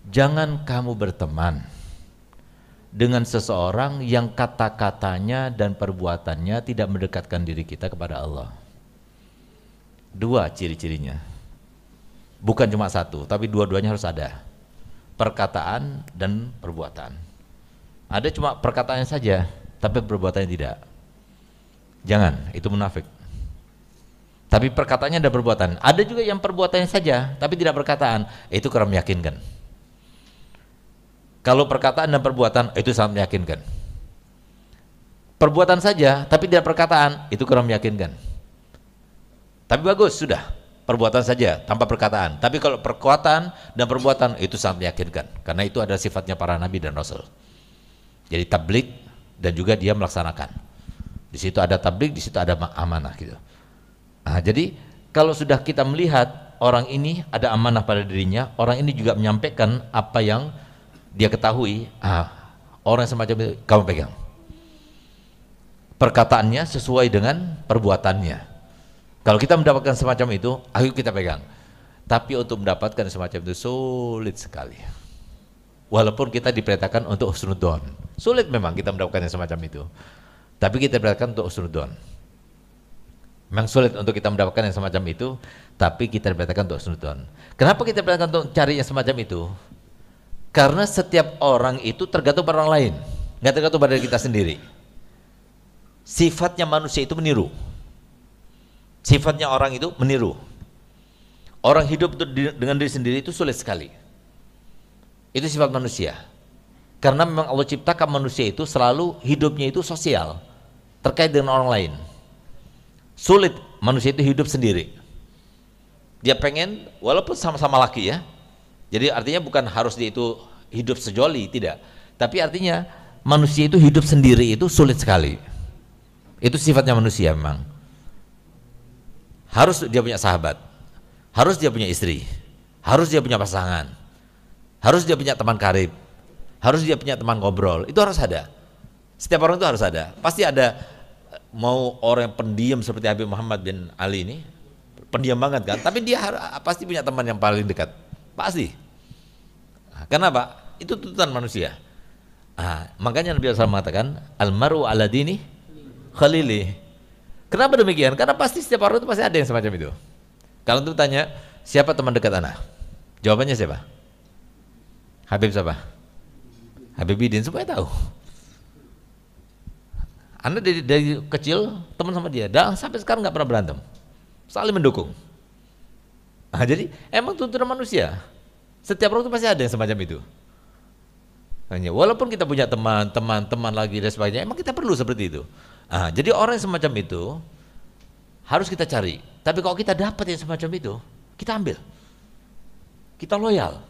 Jangan kamu berteman dengan seseorang yang kata-katanya dan perbuatannya tidak mendekatkan diri kita kepada Allah. Dua ciri-cirinya. Bukan cuma satu, tapi dua-duanya harus ada. Perkataan dan perbuatan. Ada cuma perkataannya saja, tapi perbuatannya tidak. Jangan, itu munafik. Tapi perkataannya dan perbuatan. Ada juga yang perbuatannya saja, tapi tidak perkataan. Itu kurang meyakinkan. Kalau perkataan dan perbuatan, itu sangat meyakinkan. Perbuatan saja, tapi tidak perkataan, itu kurang meyakinkan. Tapi bagus, sudah. Perbuatan saja, tanpa perkataan. Tapi kalau perbuatan dan perbuatan, itu sangat meyakinkan. Karena itu adalah sifatnya para nabi dan rasul. Jadi tabligh dan juga dia melaksanakan. Di situ ada tabligh, di situ ada amanah gitu. Nah, jadi kalau sudah kita melihat orang ini ada amanah pada dirinya, orang ini juga menyampaikan apa yang dia ketahui, orang semacam itu kamu pegang. Perkataannya sesuai dengan perbuatannya. Kalau kita mendapatkan semacam itu, ayo kita pegang. Tapi untuk mendapatkan semacam itu sulit sekali. Walaupun kita diperintahkan untuk husnudzon. Sulit memang kita mendapatkan yang semacam itu. Tapi kita diperintahkan untuk husnudzon. Memang sulit untuk kita mendapatkan yang semacam itu, tapi kita diperintahkan untuk husnudzon. Kenapa kita diperintahkan untuk cari yang semacam itu? Karena setiap orang itu tergantung pada orang lain, nggak tergantung pada kita sendiri. Sifatnya manusia itu meniru. Sifatnya orang itu meniru. Orang hidup dengan diri sendiri itu sulit sekali. Itu sifat manusia. Karena memang Allah ciptakan manusia itu selalu hidupnya itu sosial, terkait dengan orang lain. Sulit manusia itu hidup sendiri. Dia pengen, walaupun sama-sama laki ya. Jadi artinya bukan harus dia itu hidup sejoli, tidak. Tapi artinya manusia itu hidup sendiri itu sulit sekali. Itu sifatnya manusia memang. Harus dia punya sahabat, harus dia punya istri, harus dia punya pasangan, harus dia punya teman karib, harus dia punya teman ngobrol. Itu harus ada. Setiap orang itu harus ada. Pasti ada. Mau orang yang pendiam seperti Habib Muhammad bin Ali ini, pendiam banget kan, tapi dia pasti punya teman yang paling dekat. Pasti. Kenapa? Itu tuntutan manusia. Makanya Nabi SAW mengatakan almaru ala dini khalili. Kenapa demikian? Karena pasti setiap orang itu pasti ada yang semacam itu. Kalau itu tanya siapa teman dekat anak, jawabannya siapa? Habib siapa? Habib Bidin, supaya tahu. Anda dari kecil teman sama dia, dan sampai sekarang nggak pernah berantem, saling mendukung. Jadi emang tuntutan manusia. Setiap orang itu pasti ada yang semacam itu. Hanya walaupun kita punya teman lagi dan sebagainya, emang kita perlu seperti itu. Jadi orang yang semacam itu harus kita cari. Tapi kalau kita dapat yang semacam itu, kita ambil. Kita loyal.